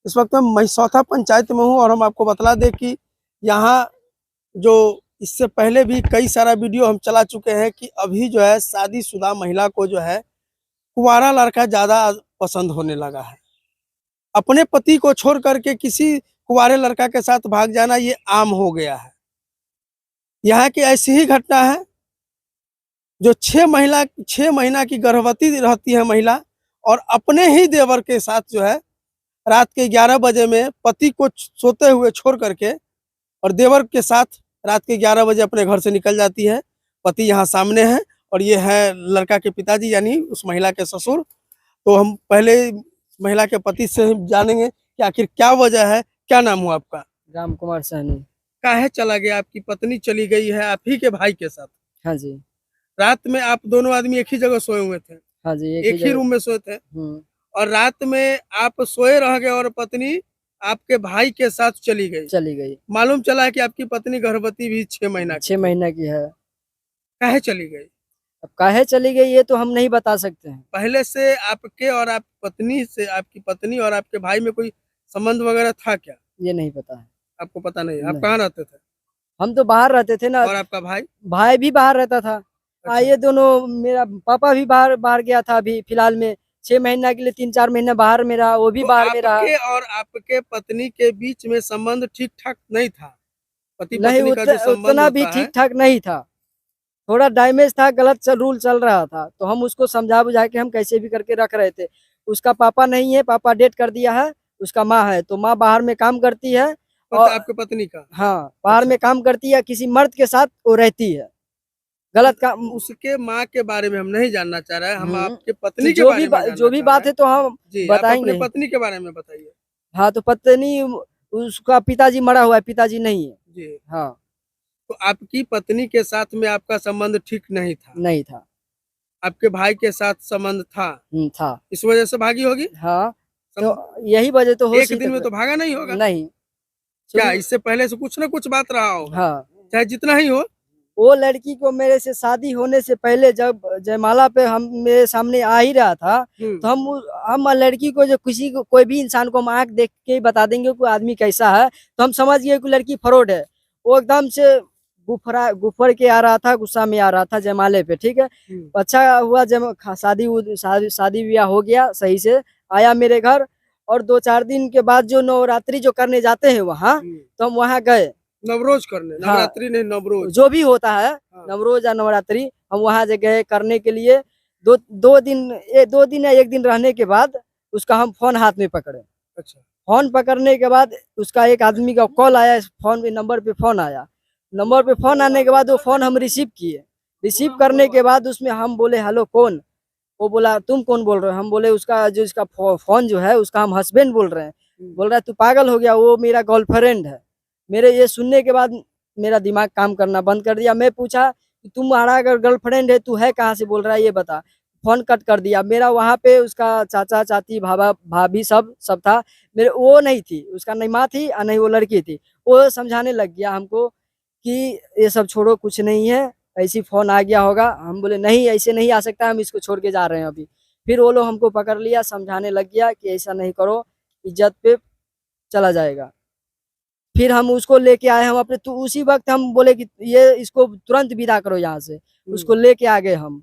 इस वक्त मैं महिसौथा पंचायत में हूँ और हम आपको बतला दें कि यहाँ जो इससे पहले भी कई सारा वीडियो हम चला चुके हैं कि अभी जो है शादीशुदा महिला को जो है कुंवारा लड़का ज़्यादा पसंद होने लगा है। अपने पति को छोड़ करके किसी कुंवारे लड़का के साथ भाग जाना ये आम हो गया है। यहाँ की ऐसी ही घटना है जो 6 महीना की गर्भवती रहती है महिला और अपने ही देवर के साथ जो है रात के 11 बजे में पति को सोते हुए छोड़ करके और देवर के साथ रात के 11 बजे अपने घर से निकल जाती है। पति यहाँ सामने है और ये है लड़का के पिताजी यानी उस महिला के ससुर। तो हम पहले महिला के पति से जानेंगे कि आखिर क्या वजह है। क्या नाम हुआ आपका? राम कुमार सहनी। काहे चला गया? आपकी पत्नी चली गई है आप ही के भाई के साथ। हाँ जी। रात में आप दोनों आदमी एक ही जगह सोए हुए थे? हाँ जी, एक ही रूम में सोए थे और रात में आप सोए रह गए और पत्नी आपके भाई के साथ चली गई। मालूम चला है कि आपकी पत्नी गर्भवती भी 6 महीना की है। काहे चली गई? अब काहे चली गई ये तो हम नहीं बता सकते हैं। पहले से आपके और आपकी पत्नी और आपके भाई में कोई संबंध वगैरह था क्या? ये नहीं पता है। आपको पता नहीं? आप कहाँ रहते थे? हम तो बाहर रहते थे ना। और आपका भाई? भाई भी बाहर रहता था। अच्छा। ये दोनों, मेरा पापा भी बाहर गया था अभी फिलहाल में 6 महीना के लिए 3-4 महीना बाहर में रहा, वो भी तो बाहर में रहा। आपके और आपके पत्नी के बीच में संबंध ठीक ठाक नहीं था? पति नहीं, पत्नी का जो संबंध उतना भी ठीक ठाक नहीं था, थोड़ा डैमेज था, गलत रूल चल रहा था। तो हम उसको समझा बुझा के हम कैसे भी करके रख रहे थे। उसका पापा नहीं है, पापा डेथ कर दिया है, उसका माँ है। तो माँ बाहर में काम करती है और आपके पत्नी का? हाँ, बाहर में काम करती है, किसी मर्द के साथ वो रहती है। गलत काम। उसके माँ के बारे में हम नहीं जानना चाह रहे हैं, हम आपके पत्नी के जो बारे में जो भी बात है तो हम बताएंगे। अपने पत्नी के बारे में बताइए। हाँ, तो पत्नी, उसका पिताजी मरा हुआ है, पिताजी नहीं है जी। हाँ। तो आपकी पत्नी के साथ में आपका संबंध ठीक नहीं था? नहीं था। आपके भाई के साथ संबंध था? था। इस वजह से भागी होगी? हाँ, तो यही वजह तो हो। एक दिन में तो भागा नहीं होगा? नहीं। क्या इससे पहले से कुछ ना कुछ बात रहा होगा? हाँ, चाहे जितना ही हो। वो लड़की को मेरे से शादी होने से पहले जब जयमाला पे हम मेरे सामने आ ही रहा था तो हम लड़की को, जो किसी को कोई भी इंसान को हम आँख देख के बता देंगे कोई आदमी कैसा है, तो हम समझ गए कि लड़की फ्रॉड है। वो एकदम से गुफर के आ रहा था, गुस्सा में आ रहा था जयमाले पे। ठीक है, अच्छा हुआ जब शादी ब्याह हो गया सही से, आया मेरे घर। और 2-4 दिन के बाद जो नवरात्रि जो करने जाते हैं वहाँ, तो हम वहाँ गए नवरोज करने। हाँ, नवरात्रि नहीं, नवरोज जो भी होता है। हाँ। नवरोज या नवरात्रि हम वहाँ गए करने के लिए। 2 दिन या 1 दिन रहने के बाद उसका हम फोन हाथ में पकड़े। अच्छा। फोन पकड़ने के बाद उसका एक आदमी का कॉल आया, फोन पे नंबर पे फोन आया। नंबर पे फोन आने के बाद वो फोन हम रिसीव किए। रिसीव करने के बाद उसमें हम बोले हेलो कौन? वो बोला तुम कौन बोल रहे हो? हम बोले उसका जो इसका फोन जो है उसका हम हस्बैंड बोल रहे हैं। बोल रहा है तू पागल हो गया, वो मेरा गर्लफ्रेंड है। मेरे ये सुनने के बाद मेरा दिमाग काम करना बंद कर दिया। मैं पूछा कि तुम्हारा अगर गर्लफ्रेंड है, तू है कहाँ से बोल रहा है ये बता। फोन कट कर दिया मेरा। वहाँ पे उसका चाचा चाची भाभी सब था। मेरे वो नहीं थी, उसका नहीं माँ थी और नहीं वो लड़की थी। वो समझाने लग गया हमको कि ये सब छोड़ो, कुछ नहीं है, ऐसी फोन आ गया होगा। हम बोले नहीं, ऐसे नहीं आ सकता, हम इसको छोड़ के जा रहे हैं अभी। फिर वो लोग हमको पकड़ लिया, समझाने लग गया कि ऐसा नहीं करो, इज्जत पे चला जाएगा। फिर हम उसको लेके आए हम अपने, तो उसी वक्त हम बोले कि ये इसको तुरंत विदा करो यहाँ से। उसको लेके आ गए हम।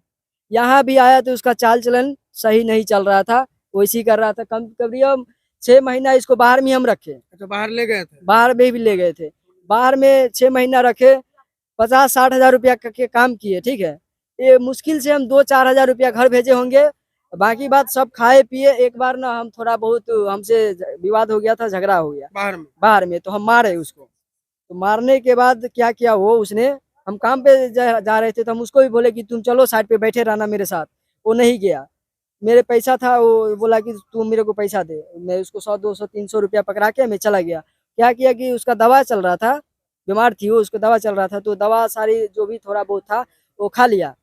यहाँ भी आया तो उसका चाल चलन सही नहीं चल रहा था, वैसी कर रहा था। करीब 6 महीना इसको बाहर में हम रखे। अच्छा, बाहर ले गए थे? बाहर में भी ले गए थे। बाहर में 6 महीना रखे, 50-60 हजार रुपया के काम किए। ठीक है, ये मुश्किल से हम 2-4 हजार रुपया घर भेजे होंगे, बाकी बात सब खाए पिए। एक बार ना हम थोड़ा बहुत, हमसे विवाद हो गया था, झगड़ा हो गया बाहर में, तो हम मारे उसको। तो मारने के बाद क्या किया वो, उसने, हम काम पे जा रहे थे तो हम उसको भी बोले कि तुम चलो साइड पे बैठे रहना मेरे साथ। वो नहीं गया। मेरे पैसा था, वो बोला कि तू मेरे को पैसा दे। मैं उसको 100-200-300 रुपया पकड़ा के मैं चला गया। क्या किया कि उसका दवा चल रहा था, बीमार थी वो, उसको दवा चल रहा था, तो दवा सारी जो भी थोड़ा बहुत था वो खा लिया।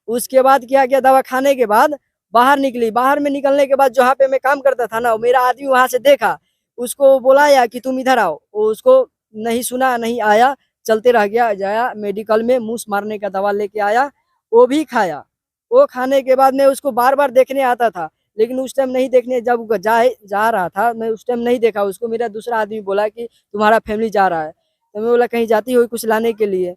उसके बाद क्या किया, दवा खाने के बाद बाहर निकली। बाहर में निकलने के बाद जहाँ पे मैं काम करता था ना, मेरा आदमी वहां से देखा, उसको बुलाया कि तुम इधर आओ। वो उसको नहीं सुना, नहीं आया, चलते रह गया। जाया मेडिकल में मूस मारने का दवा लेके आया, वो भी खाया। वो खाने के बाद मैं उसको बार बार देखने आता था, लेकिन उस टाइम नहीं देखने, जब जा रहा था मैं उस टाइम नहीं देखा उसको। मेरा दूसरा आदमी बोला कि तुम्हारा फैमिली जा रहा है, तो मैं बोला कहीं जाती हुई कुछ लाने के लिए।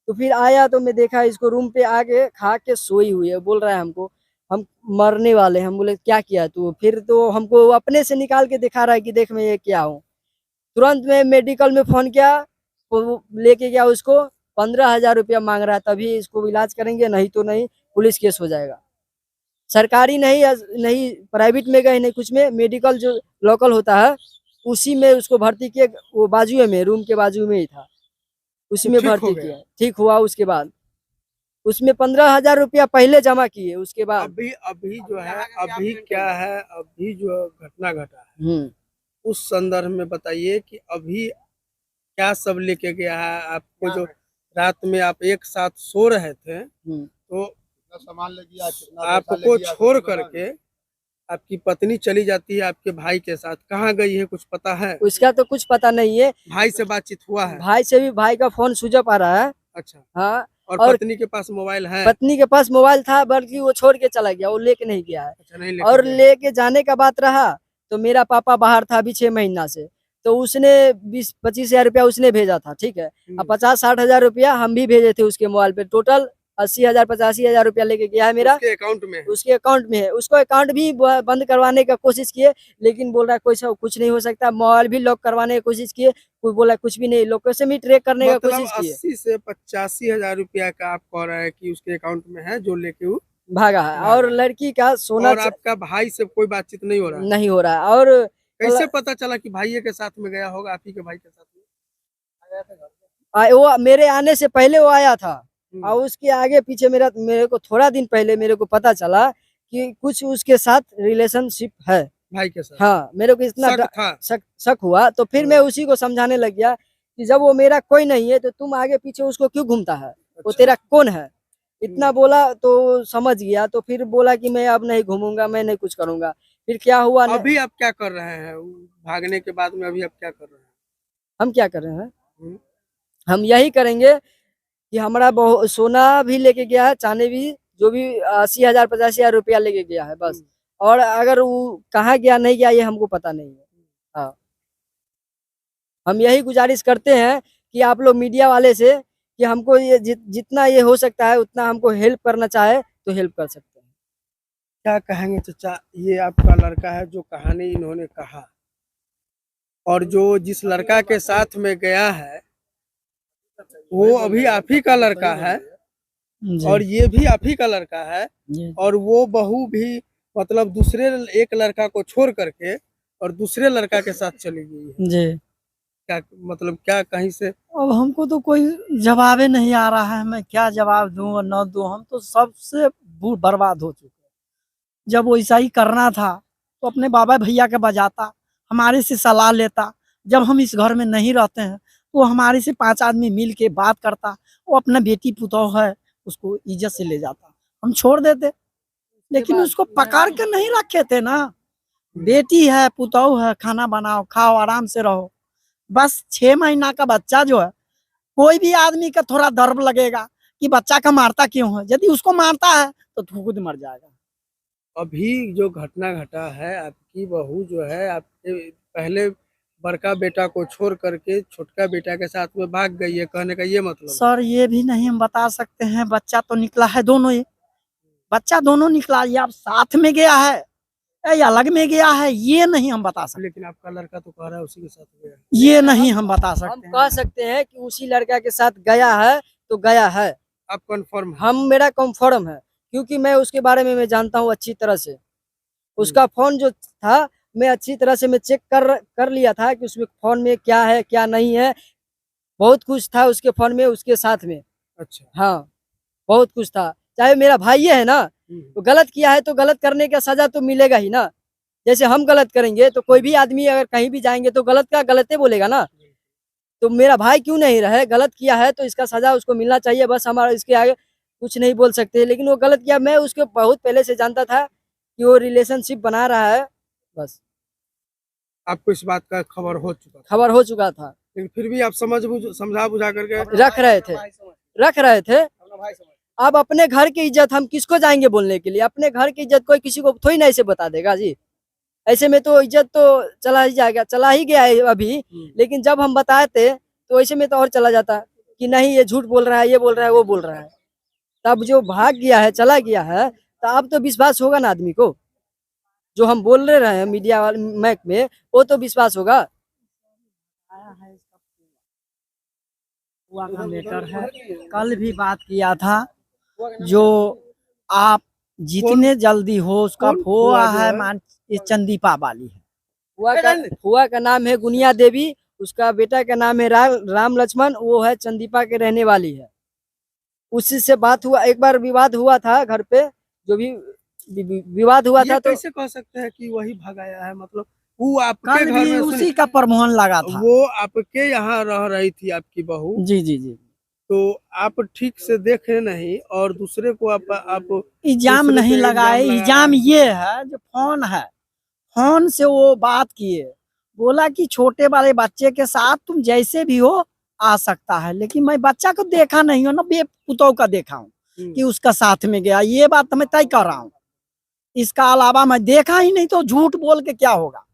तो फिर आया तो मैं देखा इसको रूम पे आके खा के सोई हुई है। बोल रहा है हमको हम मरने वाले हैं। हम बोले क्या किया तू? फिर तो हमको अपने से निकाल के दिखा रहा है कि देख मैं ये क्या हूँ। तुरंत में मेडिकल में फोन किया, वो लेके गया उसको। 15,000 रुपया मांग रहा है, तभी इसको इलाज करेंगे, नहीं तो नहीं पुलिस केस हो जाएगा। सरकारी नहीं, नहीं प्राइवेट में गए, नहीं कुछ में, मेडिकल जो लोकल होता है उसी में उसको भर्ती किए। वो बाजू में, रूम के बाजू में ही था, उसी में ठीक हो भर्ती गया? किया, ठीक हुआ। उसके बाद उसमें 15,000 रुपया पहले जमा किए, उसके बाद अभी अभी जो है, अभी क्या है, अभी जो घटना घटा है उस संदर्भ में बताइए कि अभी क्या सब लेके गया है आपको? जो रात में आप एक साथ सो रहे थे तो सामान ले गया, आपको छोड़ करके आपकी पत्नी चली जाती है आपके भाई के साथ, कहाँ गई है कुछ पता है? उसका तो कुछ पता नहीं है। भाई से बातचीत हुआ है? भाई से भी, भाई का फोन स्विच ऑफ आ रहा है। अच्छा। हाँ, और और पत्नी के पास मोबाइल है? पत्नी के पास मोबाइल था, बल्कि वो छोड़ के चला गया, वो लेके नहीं गया है। अच्छा, नहीं और गया। लेके जाने का बात रहा तो मेरा पापा बाहर था अभी 6 महीना से, तो उसने 20-25 हजार रुपया उसने भेजा था, ठीक है। अब 50-60 हजार रुपया हम भी भेजे थे उसके मोबाइल पे। टोटल 80,000-85,000 रुपया लेके गया है मेरा। उसके अकाउंट में है? उसके अकाउंट में है। उसको अकाउंट भी बंद करवाने का कोशिश किए, लेकिन बोल रहा है कुछ नहीं हो सकता। मोबाइल भी लॉक करवाने की कोशिश किए, कोई बोला कुछ भी नहीं। लोकेशन भी ट्रैक करने का मतलब कोशिश किए, 80 से 85,000 रुपया का आप कह रहे हैं कि उसके अकाउंट में है, जो लेके वो भागा है। और लड़की का सोना और आपका भाई से कोई बातचीत नहीं हो रहा है? नहीं हो रहा है। और कैसे पता चला कि भाई के साथ में गया होगा, आप ही के भाई के साथ में? वो मेरे आने से पहले वो आया था, और उसके आगे पीछे मेरे को थोड़ा दिन पहले मेरे को पता चला कि कुछ उसके साथ रिलेशनशिप है भाई के साथ? हाँ, मेरे को इतना शक था? शक हुआ। तो फिर मैं उसी को समझाने लग गया कि जब वो मेरा कोई नहीं है तो तुम आगे पीछे उसको क्यों घूमता है, वो तेरा कौन है? इतना बोला तो समझ गया। तो फिर बोला कि मैं अब नहीं घूमूंगा, मैं नहीं कुछ करूंगा। फिर क्या हुआ अभी आप क्या कर रहे हैं भागने के बाद में? अभी आप क्या कर रहे हैं? हम क्या कर रहे हैं, हम यही करेंगे कि हमारा सोना भी लेके गया है, चांदी भी, जो भी 80,000-85,000 रुपया लेके गया है बस। और अगर वो कहाँ गया नहीं गया ये हमको पता नहीं है। हाँ, हम यही गुजारिश करते हैं कि आप लोग मीडिया वाले से कि हमको ये जितना ये हो सकता है उतना हमको हेल्प करना चाहे तो हेल्प कर सकते हैं। क्या कहेंगे चाचा? ये आपका लड़का है जो कहानी इन्होंने कहा, और जो जिस लड़का के साथ में गया है वो अभी आप ही का लड़का है, और ये भी आप ही का लड़का है, और वो बहू भी मतलब दूसरे एक लड़का को छोड़ करके और दूसरे लड़का के साथ चली गई है जी। क्या मतलब, क्या कहीं से? अब हमको तो कोई जवाब नहीं आ रहा है, मैं क्या जवाब दूं और न दूं। हम तो सबसे बर्बाद हो चुके हैं। जब वैसा ही करना था तो अपने बाबा भैया के बजाता, हमारे से सलाह लेता। जब हम इस घर में नहीं रहते हैं तो हमारे से 5 आदमी मिल के बात करता, वो अपना बेटी पुतौह है उसको इज्जत से ले जाता, हम छोड़ देते। लेकिन उसको पकड़ के नहीं रखे थे ना। बेटी है, पुतौह है, खाना बनाओ, खाओ, आराम से रहो। बस 6 महीना का बच्चा जो है, कोई भी आदमी का थोड़ा डर लगेगा कि बच्चा का मारता क्यों है। यदि उसको मारता है तो खुद मर जाएगा। अभी जो घटना घटा है, आपकी बहू जो है आपके पहले बड़का बेटा को छोड़ करके छोटका बेटा के साथ में भाग गई है, कहने का ये मतलब? सर ये भी नहीं हम बता सकते हैं। बच्चा तो निकला है दोनों ही, बच्चा दोनों निकला। ये अब साथ में गया है या अलग में गया है ये नहीं हम बता सकते। लेकिन आपका लड़का तो कह रहा है उसी के साथ गया है। ये नहीं हम बता हम सकते कह सकते हैं कि उसी लड़का के साथ गया है तो गया है। आप कंफर्म है? मेरा कंफर्म है, क्योंकि मैं उसके बारे में मैं जानता हूँ अच्छी तरह से। उसका फोन जो था मैं अच्छी तरह से मैं चेक कर लिया था कि उसमें फोन में क्या है क्या नहीं है। बहुत कुछ था उसके फोन में, उसके साथ में। अच्छा। हाँ, बहुत कुछ था। चाहे मेरा भाई है ना, तो गलत किया है तो गलत करने का सजा तो मिलेगा ही ना। जैसे हम गलत करेंगे तो कोई भी आदमी अगर कहीं भी जाएंगे तो गलत का गलत बोलेगा ना। तो मेरा भाई क्यों नहीं रहे, गलत किया है तो इसका सजा उसको मिलना चाहिए। बस हमारा इसके आगे कुछ नहीं बोल सकते। लेकिन वो गलत किया, मैं उसके बहुत पहले से जानता था कि वो रिलेशनशिप बना रहा है। बस आपको इस बात का खबर हो चुका था? खबर हो चुका था, लेकिन फिर भी आप समझा बुझा करके रख रहे थे। अब अपने घर की इज्जत हम किसको जाएंगे बोलने के लिए? अपने घर की इज्जत कोई किसी को थोड़ी ना ऐसे बता देगा जी। ऐसे में तो इज्जत तो चला ही जाएगा, चला ही गया है अभी। लेकिन जब हम बताए थे तो ऐसे में तो और चला जाता कि नहीं ये झूठ बोल रहा है, ये बोल रहा है, वो बोल रहा है। तब जो भाग गया है, चला गया है, तो अब तो विश्वास होगा ना आदमी को। जो हम बोल रहे हैं मीडिया वाले मैक में, वो तो विश्वास होगा। हुआ का मैटर है, कल भी बात किया था। जो आप जितने जल्दी हो उसका कौन फुआ फुआ जो है, है? मान ये चंदीपा वाली है। फुआ का नाम है गुनिया देवी, उसका बेटा का नाम है राम लक्ष्मण, वो है चंदीपा के रहने वाली है। उसी से बात हुआ, एक बार विवाद हुआ था घर पे, जो भी विवाद हुआ ये था तो कैसे कह सकते हैं कि वही भगाया है? मतलब वो आपके कल घर भी में उसी का प्रमोहन लगा था। वो आपके यहाँ रह रही थी आपकी बहू, जी जी जी। तो आप ठीक से देखे नहीं और दूसरे को आप इल्जाम दूसरे नहीं पे लगाए, लगा इल्जाम रहे हैं। ये है जो फोन है, फोन से वो बात किए, बोला कि छोटे वाले बच्चे के साथ तुम जैसे भी हो आ सकता है, लेकिन मैं बच्चा को देखा नहीं हूँ ना, बेपुतों का देखा हूँ कि उसका साथ में गया। ये बात मैं तय कर रहा हूँ, इसका अलावा मैं देखा ही नहीं, तो झूठ बोल के क्या होगा।